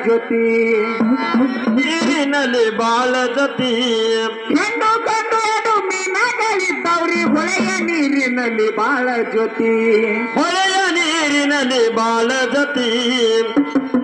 ಜೊತೆ ನೀರಿನಲ್ಲಿ ಬಾಳ ಜೊತೆ ಗಂಡು ಗಂಡು ಎರಡು ಮೀನಗಳಿದ್ದವ್ರಿ ಹೊಳೆಯ ನೀರಿನಲ್ಲಿ ಬಾಳ ಜೊತೆ ಹೊಳೆಯ ನೀರಿನಲ್ಲಿ ಬಾಳ ಜೊತೆ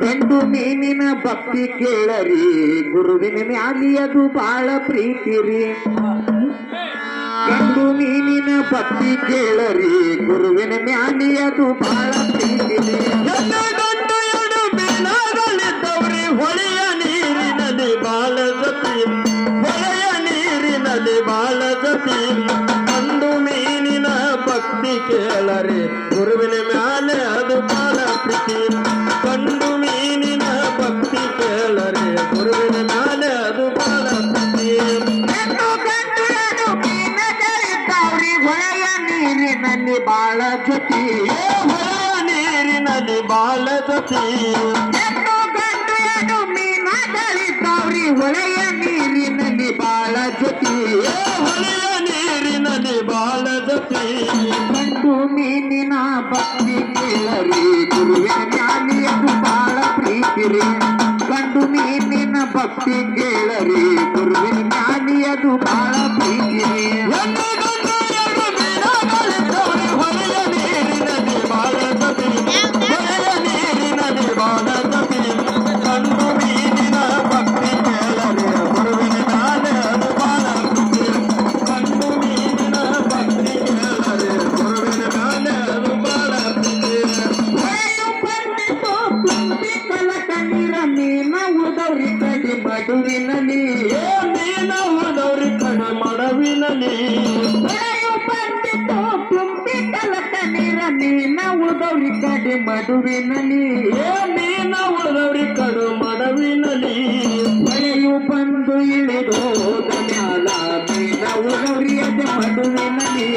ಗಂಡು ಮೀನಿನ ಭಕ್ತಿ ಕೇಳರಿ ಗುರುವಿನ ಮ್ಯಾಲಿ ಅದು ಬಾಳ ಪ್ರೀತಿ ರೀ ಗಂಡು ಮೀನಿನ ಭಕ್ತಿ ಕೇಳರಿ ಗುರುವಿನ ಮ್ಯಾಲಿ ಅದು ಬಾಳ ಪ್ರೀತಿ ರೀ ಗಂಡು ಎರಡು ಮೀನಗಳಿದ್ದವ್ರಿ ಹೊಳೆಯ ನೀರಿನಲ್ಲಿ ಬಾಳ ಜೊತೆ ಹೊಳೆಯ ನೀರಿನಲ್ಲಿ ಬಾಳ ಜೊತೆ ಗಂಡು ಮೀನಿನ ಭಕ್ತಿ ಕೇಳರಿ ಗುರುವಿನ ಮ್ಯಾಲೆ ಅದು ಬಾಳ ಪ್ರೀತಿ ಗಂಡು ಮೀನಿನ ಭಕ್ತಿ ಕೇಳರಿ ಗುರುವಿನ ಮ್ಯಾಲೆ ಅದು ಬಾಳ ಪ್ರೀತಿ ಗಂಡು ಗಂಡು ಎರಡು ಮೀನಗಳಿದ್ದವ್ರಿ ಹೊಳೆಯ ನೀರಿನಲ್ಲಿ ಬಾಳ ಜೊತೆ ಹೊಳೆಯ ನೀರಿನಲ್ಲಿ ಬಾಳ ಜೊತೆ ಗಂಡು ಗಂಡು ಎರಡು ಮೀನಗಳಿದ್ದವ್ರಿ ಹೊಳೆಯ ನೀರಿನಲ್ಲಿ ಬಾಳ ಜೊತೆ ಹೊಳೆಯ ನೀರಿನಲ್ಲಿ ಬಾಳ ಜೊತೆ ಗಂಡು ಮೀನಿನ ಭಕ್ತಿ ಕೇಳರಿ ಗುರುವಿನ ಮ್ಯಾಲಿ ಅದು ಬಾಳ ಪ್ರೀತಿ ರೀ ಗಂಡು ಮೀನಿನ ಭಕ್ತಿ ಕೇಳರಿ ಗುರುವಿನ ಮ್ಯಾಲಿ ಅದು ಬಾಳ ಪ್ರೀತಿ ರೀ ಗಂಡು ಎರಡು ಮೀನುಗಳಿದ್ದವ್ರಿ ಹೊಳೆಯ ನೀರಿನಲ್ಲಿ ಬಾಳ ಜೊತೆ ಹೊಳೆಯ ನೀರಿನಲ್ಲಿ ಬಾಳ ಜೊತೆ ಗಂಡು ಮೀನಿನ ಭಕ್ತಿ ಕೇಳರಿ ಗುರುವಿನ ಮ್ಯಾಲೆ ಅದು ಬಾಳ ಪ್ರೀತಿ ಗಂಡು ಮೀನಿನ ಭಕ್ತಿ ಕೇಳರಿ ಗುರುವಿನ ಮ್ಯಾಲೆ ಅದು ಬಾಳ ಪ್ರೀತಿ ಹೊಳೆಯು ಬಂದಿತು ತುಂಬಿ ಕಲಕ ನೀರ ಮೀನ ಉದವ್ರಿ ಕಡಿ ಮಡುವಿನಲ್ಲಿ ಮೀನ ಉಳಿದವ್ರಿ ಕಡೆ ಮಡವಿನಲ್ಲಿ ಹೊಳೆಯು ಬಂದಿತು ತುಂಬಿ ಕಲಕ ನೀರ ಮೀನ ಉದವ್ರಿ ಕಡಿ ಮಡುವಿನಲ್ಲಿ ಮೀನ ಉಳಿದವ್ರಿ ಕಡು ಮಡವಿನಲ್ಲಿ ಹೊಳೆಯು ಬಂದು ಇಳಿದು ಹೋದ ಮ್ಯಾಲ ಮೀನ ಉದವ್ರಿ ಅದೆ ಮಡುವಿನಲ್ಲಿ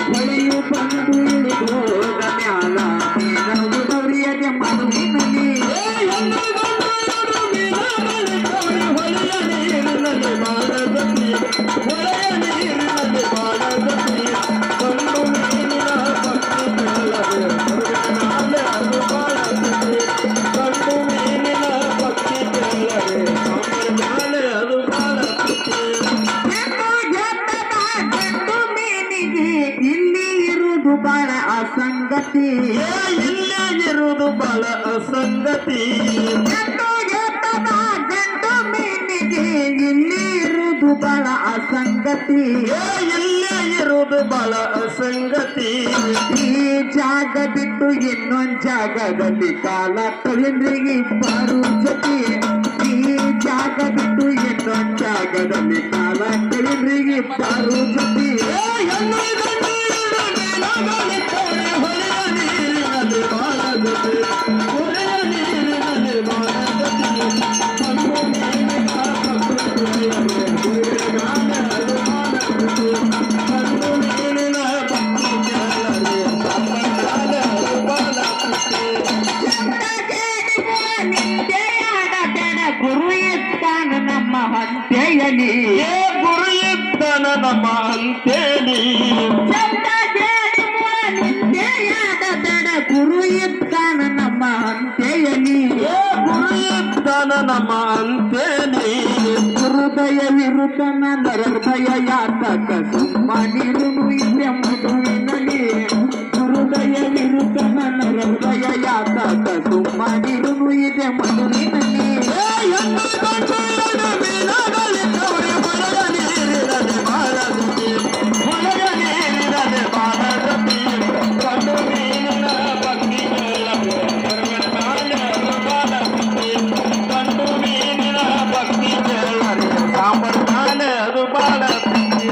ಹೊಳೆಯು ಬಂದು ಇಳಿದು ಹೋದ ಮ್ಯಾಲ ಮೀನ ಉದವ್ರಿ ಅದೆ ಮಡುವಿನಲ್ಲಿ ಹೊಳೆಯ ನೀರಿನಲ್ಲಿ ಬಾಳ ಜೊತೆ ಹೊಳೆಯ ನೀರಿನಲ್ಲಿ ಬಾಳ ಜೊತೆ ಗಂಡು ಮೀನಿನ ಭಕ್ತಿ ಕೇಳದೆ ಗುರುವಿನ ಮ್ಯಾಲೆ ಅದು ಬಾಳ ಪ್ರೀತಿ ಗಂಡು ಮೀನಿನ ಭಕ್ತಿ ಕೇಳದೆ ಸ್ವಾಮಿಯ ಮ್ಯಾಲೆ ಅದು ಬಾಳ ಪ್ರೀತಿ ಗಂಡು ಮೀನಿಗೆ ಇಲ್ಲಿ ಇರುವುದು ಬಾಳ ಅಸಂಗತಿ ಇಲ್ಲೇ ಇರುವುದು ಬಾಳ ಅಸಂಗತಿ ಗಂಡು ಮೀನಿಗೆ ಇಲ್ಲಿ ಇರುವುದು ಬಾಳ ಅಸಂಗತಿ ಇಲ್ಲೇ ಇರುವುದು ಬಾಳ ಅಸಂಗತಿ ಈ ಜಾಗ ಬಿಟ್ಟು ಇನ್ನೊಂದ್ ಜಾಗದಲ್ಲಿ ಕಾಲ ಕಳೆದ್ರಿಗೆ ಇಬ್ಬರು ಜೊತೆ ಈ ಜಾಗ ಬಿಟ್ಟು ಇನ್ನೊಂದ್ ಜಾಗದಲ್ಲಿ ಕಾಲ ಕಳೆದ್ರಿಗೆ ಇಬ್ಬರು ಜೊತೆ ಹೊಳೆಯ ನೀರಿನಲ್ಲಿ ಬಾಳ ಜೊತೆ ಹೊಳೆಯ ನೀರಿನಲ್ಲಿ ಬಾಳ ಜೊತೆ ಗಂಡು ಮೀನಿನ ಭಕ್ತಿ ಕೇಳದೆ ಗುರುವಿನ ಮ್ಯಾಲೆ ಅದು ಬಾಳ ಪ್ರೀತಿ ಗಂಡು ಮೀನಿನ ಭಕ್ತಿ ಕೇಳದೆ ಸ್ವಾಮಿಯ ಮ್ಯಾಲೆ ಅದು ಬಾಳ ಪ್ರೀತಿ ಗುರು ಇದ್ದಾನ ನಮ್ಮ ಹಂತೆಯಲಿ ಗುರು ಇದ್ದಾನ ನಮ್ಮ ಅಂತೇಳಿ ಗುರು ಇದ್ದಾನ ನಮ್ಮ ಹಂತೆಯಲಿ ಗುರು ಇದ್ದಾನ ನಮ್ಮ ಅಂತೇಳಿ ಹೃದಯ ವಿರುತನ ನರಹೃದಯ ಯಾತಕ ಸುಮ್ಮನಿರುನು ಇದೆ ಮಡುವಿನಲ್ಲಿ ಹೃದಯ ವಿರುತನ ನರಹೃದಯ ಯಾತಕ ಸುಮ್ಮನಿರುನು ಇದೆ ಮಡುವಿನಲ್ಲಿ ಹೊಳೆಯ ನೀರಿನಲ್ಲಿ ಬಾಳ ಜೊತೆ ಹೊಳೆಯ ನೀರಿನಲ್ಲಿ ಬಾಳ ಜೊತೆ ಗಂಡು ಮೀನಿನ ಭಕ್ತಿ ಕೇಳದೆ ಗುರುವಿನ ಮ್ಯಾಲೆ ಅದು ಬಾಳ ಪ್ರೀತಿ ಗಂಡು ಮೀನಿನ ಭಕ್ತಿ ಕೇಳದೆ ಸಾಂಬರ ಮ್ಯಾಲೆ ಅದು ಬಾಳ ಪ್ರೀತಿ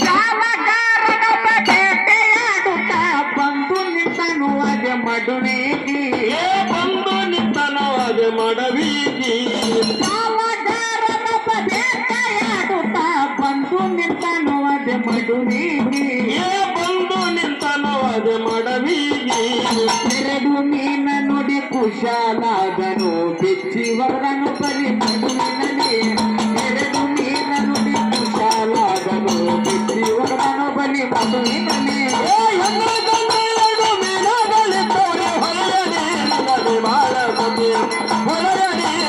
ಜಾಲಗಾರನೊಬ್ಬ ಬೇಟೆಯಾಡುತ್ತಾ ಬಂದು ನಿಂತನು ಅದೆ ಮಡುವಿಗೆ ಬಂದು ನಿಂತನವಾದ ಮಡವಿಗಿ ಜಾಲಗಾರನೊಬ್ಬ ಬೇಟೆಯಾಡುತ್ತಾ ಬಂದು ನಿಂತನು ಅದೆ ಮಡುವಿಗೆ ಬಂದು ನಿಂತನವಾದ ಮಡವಿಗಿ ಎರಡು ಮೀನ ನುಡಿ ಕುಶಾಲಾದನು ಬಿಚ್ಚಿವರನು ಬಲಿ ಮಡುವಿನಲ್ಲಿ ಎರಡು ಮೀನ ನುಡಿ ಕುಶಾಲಾದನು ಬಿಚ್ಚಿವರನು ಬಲಿ ಮಡುವಿನಲ್ಲಿ ಮೀನುಗಳಿದ್ದವ್ರೆ ಹೊಳೆಯ ನೀರಿನಲ್ಲಿ ಬಾಳ ಜೊತೆ ಹೊಳೆಯ ನೀರಿನಲ್ಲಿ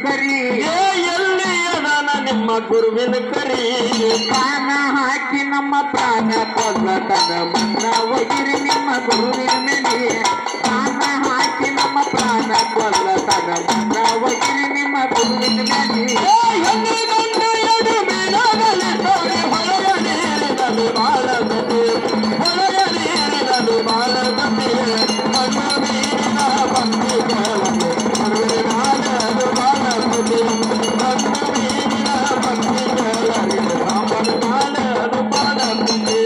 ಕರಿ ಏ ಎಲ್ಲಿ ಅದಾನ ನಿಮ್ಮ ಗುರುವಿನ ಕರಿ ಪ್ರಾಣ ಹಾಕಿ ನಮ್ಮ ಪ್ರಾಣ ಕೊಲ್ಲತನ ಮನ್ನ ಒಗಿರಿ ನಿಮ್ಮ ಗುರುವಿನ ಮನಿ ಪ್ರಾಣ ಹಾಕಿ ನಮ್ಮ ಪ್ರಾಣ ಕೊಲ್ಲತನ ಮನ್ನ ಒಗಿರಿ ನಿಮ್ಮ ಗುರುವಿನ ಮನಿ ಎಲ್ಲಿ ಗಂಡು ಎಡು ಮೀನಾಗಲಿ ತೋರಿ ಹೊಳೆಯ ನೀರಿನಲ್ಲಿ ಬಾಳಗತಿ ಹೊಳೆಯ ನೀರಿನಲ್ಲಿ ಬಾಳಗತಿ ಮಣ್ಣು ಮೀನಿನ ಭಕ್ತಿ ಕೇಳಲು ಮರುವಿನಾಲದು ಬಾಳಗತಿ ಮಣ್ಣು ಮೀನಿನ ಭಕ್ತಿ ಕೇಳಲಿ ಸಾಂಬರನಾಲದು ಬಾಳಗತಿ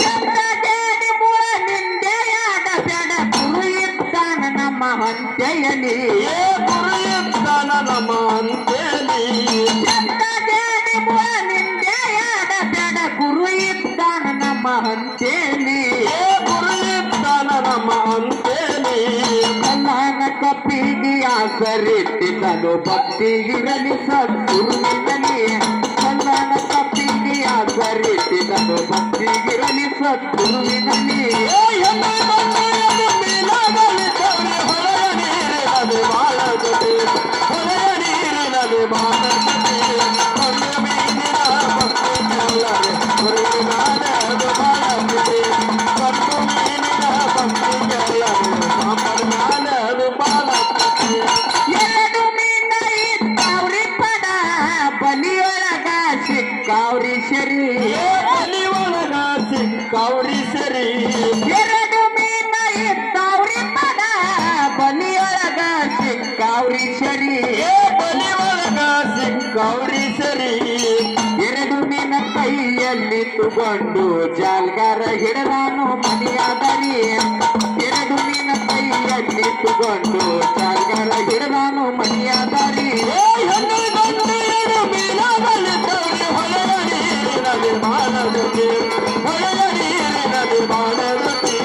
ಚಂದ್ರಗೇಡಿ ಮುಳ ನಿಂದೆಯಾದ ಬೆಡ ಗುರು ಇದ್ದಾನ ನಮ್ಮ ಹಂತೆಯಲಿ ಏ ಗುರು ಇದ್ದಾನ ನಮ್ಮ ಅಂತೇಳಿ ಚಂದ್ರಗೇಡಿ ಮುಳ ನಿಂದೆಯಾದ ಬೆಡ ಗುರು ಇದ್ದಾನ ನಮ್ಮ ಹಂತೆಯಲಿ ಏ ಗುರು ಇದ್ದಾನ ನಮ್ಮ ಅಂತೇಳಿ ಕಲ್ಲಾನ ಕಪ್ಪಿಗೆ ಆಸರಿಟ್ಟಿದ್ದನು ಭಕ್ತಿಗಿರಲಿ ಸದ್ಗುರುವಿನಲ್ಲಿ ಕಲ್ಲಾನ ಕಪ್ಪಿಗೆ ಆಸರಿಟ್ಟಿದ್ದನು ಭಕ್ತಿಗಿರಲಿ ಸದ್ಗುರುವಿನಲ್ಲಿ ಏ ಎಲ್ಲಿ ಗಂಡು ಎಡು ಮೀನಾಗಲಿ ತೋರಿ ಹೊಳೆಯ ನೀರಿನಲ್ಲಿ ಬಾಳಗತಿ ಹೊಳೆಯ ನೀರಿನಲ್ಲಿ ಬಾಳಗತಿ ಮಣ್ಣು ಮೀನಿನ ಭಕ್ತಿ ಕೇಳಲಿ ಗುರುವಿನಾಲದು ಬಾಳಗತಿ ಮಣ್ಣು ಮೀನಿನ ಭಕ್ತಿ ಕೇಳಲಿ ಸಾಂಬರನಾಲದು ಬಾಳಗತಿ ಎರಡು ಮೀನ ಇದ್ದಾವ್ರಿ ಪಡ ಬಲಿಯೊಳಗ ಸಿಕ್ಕಾವ್ರಿ ಶರೀ ಏ ಬಲಿ ಒಳಗ ಸಿಕ್ಕವ್ರಿ ಸರಿ ಎರಡು ಮೀನ ಇದ್ದಾವ್ರಿ ಪಡ ಬಲಿಯೊಳಗ ಸಿಕ್ಕಾವ್ರಿ ಶರೀ ಏ ಬಲಿ ಒಳಗ ಸಿಕ್ಕವ್ರಿ ಸರಿ ಎರಡು ಮೀನ ಕೈಯಲ್ಲಿ ತಗೊಂಡು ಜಾಲ್ಗಾರ ಹಿಡದಾನು ಮನೆಯಾದರಿ ಎರಡು ಮೀನ ಕೈಯಲ್ಲಿ ತಗೊಂಡು ಜಾಲ್ಗಾರ ಹಿಡದಾನು ಮನೆಯಾದರಿ ಏ ಎಲ್ಲಿ ಗಂಡು ಎಡು ಮೀನಾಗಲಿ ತೋರಿ ಹೊಳೆಯ ನೀರಿನಲ್ಲಿ ಬಾಳಗತಿ ಹೊಳೆಯ ನೀರಿನಲ್ಲಿ ಬಾಳಗತಿ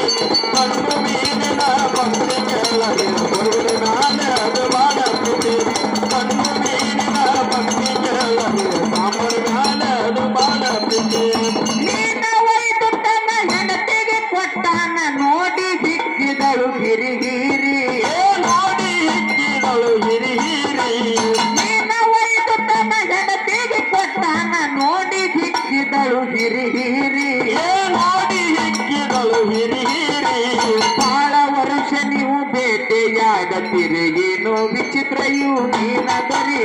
ಮಣ್ಣು ಮೀನಿನ ಭಕ್ತಿ ಕೇಳಲಿ ಗುರುವಿನಾಲದು ಬಾಳಗತಿ ಮಣ್ಣು ಮೀನಿನ ಭಕ್ತಿ ಕೇಳಲಿ ಸಾಂಬರನಾಲದು ಬಾಳಗತಿ ನೀನ ಒಯ್ದು ತನ್ನ ಹೆಂಡತಿಗೆ ಕೊಟ್ಟಾನ ನೋಡಿ ಹಿಕ್ಕಿದಳು ಹಿರಿಹಿರಿ ಏ ನೋಡಿ ಹಿಕ್ಕಿದಳು ಹಿರಿ ಹಿರಿ ನೀನ ಒಯ್ದು ತನ್ನ ಹೆಂಡತಿಗೆ ಕೊಟ್ಟಾನ ನೋಡಿ ಹಿಕ್ಕಿದಳು ಹಿರಿಹಿರಿ ಏ ನೋಡಿ ಹಿಕ್ಕಿದಳು ಹಿರಿ ಹಿರಿ ಬಹಳ ವರ್ಷ ನೀವು ಭೇಟಿಯಾಗತ್ತೀರಿ ಏನೋ ವಿಚಿತ್ರ ಇವು ಮೀನದರಿ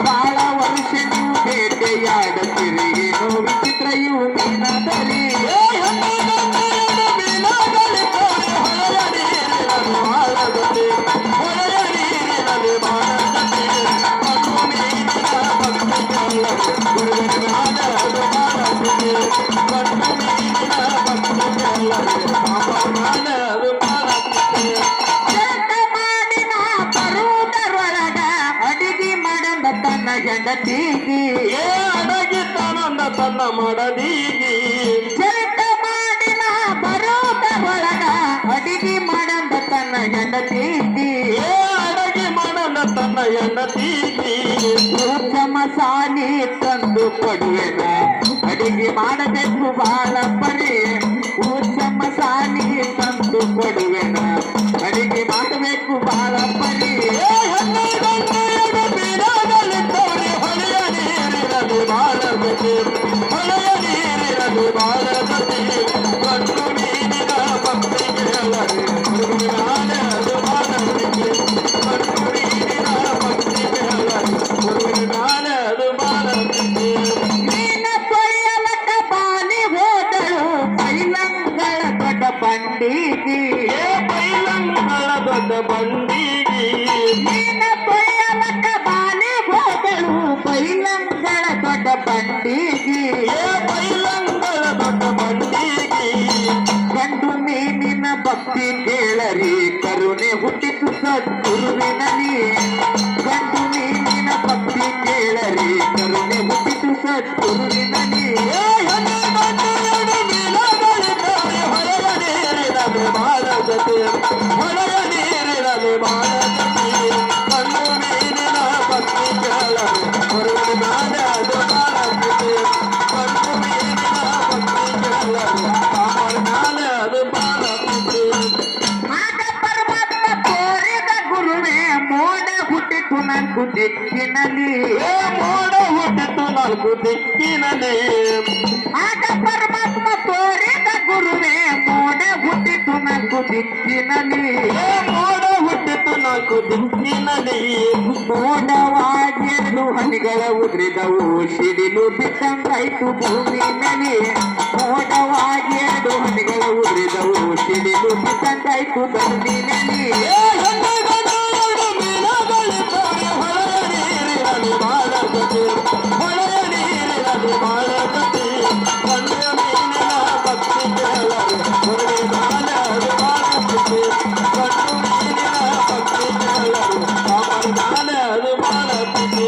ಬಹಳ ವರ್ಷ ನೀವು ಭೇಟಿಯಾಗತ್ತೀರಿ ಏನೋ ವಿಚಿತ್ರ ಇವು ಮೀನದರಿ ಏ ಎಲ್ಲಿ ಗಂಡು ಎಡು ಮೀನಾಗಲಿ ತೋರಿ ಹೊಳೆಯ ನೀರಿನಲ್ಲಿ ಬಾಳಗತಿ ಹೊಳೆಯ ನೀರಿನಲ್ಲಿ ಬಾಳಗತಿ ಮಣ್ಣು ಮೀನಿನ ಭಕ್ತಿ ಕೇಳಲಿ ಗುರುವಿನಾಲದು ಬಾಳಗತಿ ಮಣ್ಣು ಮೀನಿನ ಭಕ್ತಿ ಕೇಳಲಿ ಸಾಂಬರನಾಲದು ಬಾಳಗತಿ ಜಳಕ ಮಾಡಿನ ಬರುವುದರೊಳಗ ಅಡಿಗೆ ಮಾಡಂದ ತನ್ನ ಹೆಂಡತಿಗೆ ಏ ಅಡಗಿದ್ದಾನಂದ ತನ್ನ ಮಡದಿಗಿ ಜಳಕ ಮಾಡಿನ ಬರುವುದರೊಳಗ ಅಡಿಗೆ ಮಾಡಂದ ತನ್ನ ಹೆಂಡತಿಗೆ ಏ ಅಡಗಿ ಮಾಡಂದ ತನ್ನ ಹೆಂಡತಿಗಿ ಊಟ ಮಸಾಲೆ ತಂದು ಕೊಡುವೆನ ಅಡಿಗೆ ಮಾಡಬೇಕು ಬಾಳ ಪರಿ ಊಟ ಮಸಾಲೆ ತಂದು ಕೊಡುವೆನ ಅಡಿಗೆ ಮಾಡಬೇಕು ಬಾಳ ಪರಿ ಏ ಎಲ್ಲಿ ಗಂಡು ಎಡು ಮೀನಾಗಲಿ ತೋರಿ ಹೊಳೆಯ ನೀರಿನಲ್ಲಿ ಬಾಳಗತಿ ಹೊಳೆಯ ನೀರಿನಲ್ಲಿ ಬಾಳಗತಿ ಮಣ್ಣು ಮೀನಿನ ಭಕ್ತಿ ಕೇಳಲಿ ಗುರುವಿನಾಲದು ಬಾಳಗತಿ ಮಣ್ಣು ಮೀನಿನ ಭಕ್ತಿ ಕೇಳಲಿ ಗುರುವಿನಾಲದು ಬಾಳಗತಿ ನೀನ ಕೊಯ್ಯಲಕ ಬಾಲಿ ಹೋದಳು ಕೈಲಂಗಳ ದೊಡ್ಡ ಬಂಡಿಗೆ ಏ ಬೈಲಂಗಳ ದೊಡ್ಡ ಬಂಡಿಗಿ ನೀನ ಕೊಯ್ಯಲಕ ಬಾಲಿ ಹೋದಳು ಕೈಲಂಗಳ ದೊಡ್ಡ ಬಂಡಿಗೆ ಏ ಬೈಲಂಗಳ ದೊಡ್ಡ ಬಂಡಿಗಿ ಗಂಡು ಮೀನಿನ ಭಕ್ತಿ ಕೇಳರಿ ಕರುಣೆ ಹುಟ್ಟಿತು ಸದ್ಗುರುವಿನಲ್ಲಿ ಗಂಡು ಮೀನಿನ ಭಕ್ತಿ ಕೇಳರಿ ಕರುಣೆ ಹುಟ್ಟಿತು ಸದ್ಗುರುವಿನಲ್ಲಿ ಏ ಎಲ್ಲಿ ಗಂಡು ಎಡು ಮೀನಾಗಲಿ ತೋರಿ ಹೊಳೆಯ ನೀರಿನಲ್ಲಿ ಬಾಳಗತಿ ಹೊಳೆಯ ನೀರಿನಲ್ಲಿ ಬಾಳಗತಿ ಮಣ್ಣು ಮೀನಿನ ಭಕ್ತಿ ಕೇಳಲಿ ಗುರುವಿನಾಲದು ಬಾಳಗತಿ ಮಣ್ಣು ಮೀನಿನ ಭಕ್ತಿ ಕೇಳಲಿ ಸಾಂಬರನಾಲದು ಬಾಳಗತಿ ಆಗ ಪರಮಾತ್ಮ ತೋರಿದ ಗುರುವೇ ಮೋಡ ಹುಟ್ಟಿತು ನನ್ ಬುದ್ಧಿ ದಿಕ್ಕಿನಲ್ಲಿ ಏ ಮೋಡ ಹುಟ್ಟಿತು ನಾಲ್ಕು ದಿಕ್ಕಿನಲ್ಲಿ ಆಗ ಪರಮಾತ್ಮ ತೋರಿದ ಗುರುವೇ ಮೋಡ ಹುಟ್ಟಿತು ನಾಲ್ಕು ದಿಕ್ಕಿನಲ್ಲಿ ಏ ಮೋಡ ಹುಟ್ಟಿತು ನಾಲ್ಕು ದಿಕ್ಕಿನಲ್ಲಿ ಮೋಡವಾಗಿ ಎರಡು ಹನಿಗಳ ಉದ್ರಿದವು ಸಿಡಿಲು ಬಿಟ್ಟಂಗಾಯ್ತು ಭೂಮಿ ಮೇಲೆ ಮೋಡವಾಗಿ ಎರಡು ಹನಿಗಳ ಉದ್ರಿದವು ಸಿಡಿಲು ಬಿಟ್ಟಂಗಾಯ್ತು ಭೂಮಿ ಮೇಲೆ ಏ ಗಂಡು ಗಂಡು ಎರಡು ಮೀನುಗಳಿದ್ದವೆ ಹೊಳೆಯ ನೀರಿನಲ್ಲಿ ಬಾಳಗತಿ ಹೊಳೆಯ ನೀರಿನಲ್ಲಿ ಬಾಳಗತಿ ಗಂಡು ಮೀನಿನ ಭಕ್ತಿ ಕೇಳಲು ಹೊರಗೆ ಬಾಳದು ಬಾಳಗತಿ ಗಂಡು ಮೀನಿನ ಭಕ್ತಿ ಕೇಳಲು ಬಾಳದು ಬಾಳಗತಿ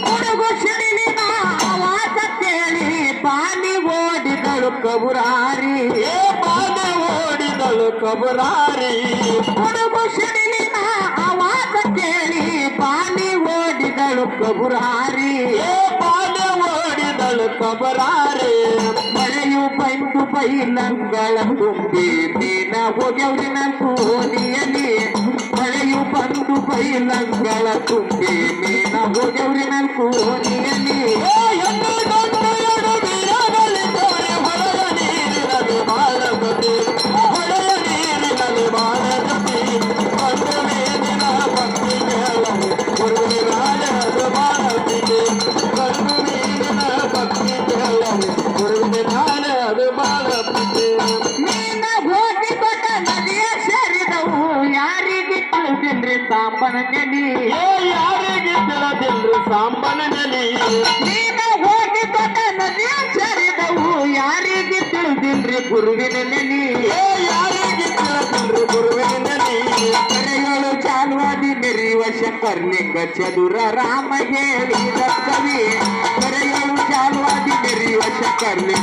ಹುಡುಗು ಸಿಡಿಲಿನ ಆವಾಸ ಕೇಳಿ ಬಾಲಿ ಓಡಿದಳು ಕಬುರಾರಿ ಏ ಬಾಲೆ ಓಡಿದಳು ಕಬರಾರಿ ಹುಡುಗು ಸಿಡಿಲಿನ ಆವಾಸ ಕೇಳಿ ಬಾಲಿ ಓಡಿದಳು ಕಬುರಾರಿ ಏ ಬಾಲೆ ಓಡಿದಳು ಕಬರಾರಿ ಮಳೆಯು ಬಂದು ಬೈಲಂಗಳ ತುಂಬಿ ಮೀನ ಹೋಗ್ಯವ್ರಿನ ಕೋನಿಯಲಿ ಮಳೆಯು ಬಂದು ಬೈಲಂಗಳ ತುಂಬಿ ಮೀನ ಹೋಗ್ಯವ್ರಿನ ಕೋನಿಯಲಿ ಏ ಹೆಣ್ಣು ಗಂಡು ಎರಡು ಮೀನುಗಳಿದ್ದವೆ ಹೊಳೆಯ ನೀರಿನಲ್ಲಿ ಬಾಳಗತಿ ಹೊಳೆಯ ನೀರಿನಲ್ಲಿ ಬಾಳಗತಿ ಗಂಡು ಮೀನಿನ ಭಕ್ತಿ ಕೇಳಲು ಹೊರಗೆ ಬಾಳದು ಬಾಳಗತಿ ಗಂಡು ಮೀನಿನ ಭಕ್ತಿ ಕೇಳಲು ಹೊರಗೆ ಬಾಳದು ಬಾಳಗತಿ ಮೀನ ಹೋಗಿ ದೊಡ್ಡ ನದಿಯ ಸೇರಿದವು ಯಾರಿಗೆ ತಿಳಿದಿಲ್ರಿ ಸಾಂಬನ ನೆಲಿ ಏ ಯಾರಿಗೆ ತಿಳಿದಿಲ್ರು ಸಾಂಬನ ನೆಲಿ ಮೀನ ಹೋಗಿ ದೊಡ್ಡ ನದಿಯ ಸೇರಿದವು ಯಾರಿಗೆ ತಿಳಿದಿಲ್ರಿ ಗುರುವಿನ ನೆಲಿ ಏ ಯಾರಿಗೆ ತಿಳಿದಿಲ್ರು ಗುರುವಿನ ನೆಲಿ ಕರೆಗಳು ಚಾಲುವಾದಿ ಮೆರೆಯುವ ಶಂಕರ್ಲಿಂಗ ಚದುರ ರಾಮ ಹೇಳಿದ ಕವಿ ಕರೆಗಳು ಚಾಲುವಾದಿ ಮೆರೆಯುವ ಶಂಕರ್ಲಿಂಗ